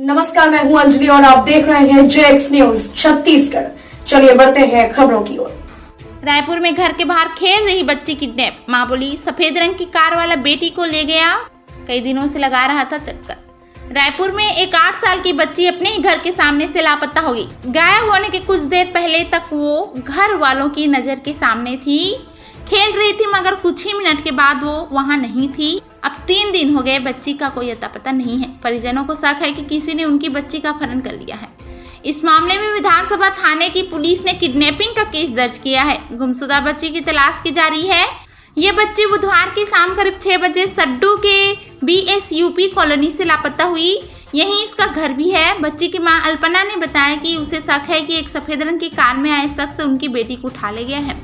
नमस्कार, मैं हूं अंजलि और आप देख रहे हैं जेएक्स न्यूज छत्तीसगढ़। चलिए बढ़ते हैं खबरों की ओर। रायपुर में घर के बाहर खेल रही बच्ची किडनैप। मां बोली सफेद रंग की कार वाला बेटी को ले गया, कई दिनों से लगा रहा था चक्कर। रायपुर में एक 8 साल की बच्ची अपने ही घर के सामने से लापता हो गई। गायब होने के कुछ देर पहले तक वो घर वालों की नजर के सामने थी, खेल रही थी, मगर कुछ ही मिनट के बाद वो वहां नहीं थी। अब 3 दिन हो गए, बच्ची का कोई अता पता नहीं है। परिजनों को शक है कि किसी ने उनकी बच्ची का अपहरण कर लिया है। इस मामले में विधानसभा थाने की पुलिस ने किडनैपिंग का केस दर्ज किया है। गुमशुदा बच्ची की तलाश की जा रही है। ये बच्ची बुधवार की शाम करीब 6 बजे सड्डू के BSUP कॉलोनी से लापता हुई। यहीं इसका घर भी है। बच्ची की मां अल्पना ने बताया कि उसे शक है कि एक सफेद रंग की कार में आए शख्स उनकी बेटी को उठा ले गया है।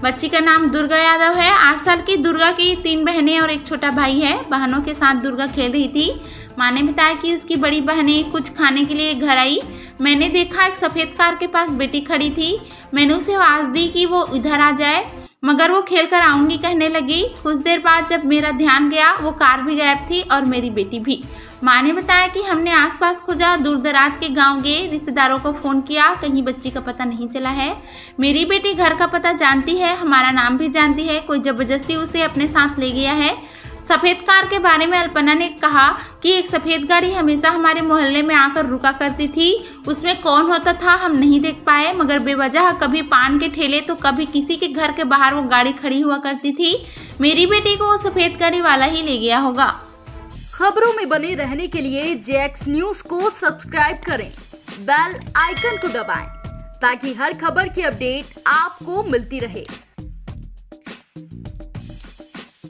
बच्ची का नाम दुर्गा यादव है। 8 साल की दुर्गा की 3 बहनें और एक छोटा भाई है। बहनों के साथ दुर्गा खेल रही थी। मां ने बताया कि उसकी बड़ी बहनें कुछ खाने के लिए घर आई। मैंने देखा एक सफेद कार के पास बेटी खड़ी थी। मैंने उसे आवाज दी कि वो इधर आ जाए, मगर वो खेलकर आऊंगी कहने लगी। कुछ देर बाद जब मेरा ध्यान गया, वो कार भी गायब थी और मेरी बेटी भी। मां ने बताया कि हमने आसपास खोजा, दूर दराज के गांव गए, रिश्तेदारों को फोन किया, कहीं बच्ची का पता नहीं चला है। मेरी बेटी घर का पता जानती है, हमारा नाम भी जानती है। कोई जबरदस्ती उसे अपने साथ ले गया है। सफेद कार के बारे में अल्पना ने कहा कि एक सफेद गाड़ी हमेशा हमारे मोहल्ले में आकर रुका करती थी। उसमें कौन होता था हम नहीं देख पाए, मगर बेवजह कभी पान के ठेले तो कभी किसी के घर के बाहर वो गाड़ी खड़ी हुआ करती थी। मेरी बेटी को वो सफेद गाड़ी वाला ही ले गया होगा। खबरों में बने रहने के लिए जेएक्स न्यूज को सब्सक्राइब करें, बेल आइकन को दबाएं, ताकि हर खबर की अपडेट आपको मिलती रहे।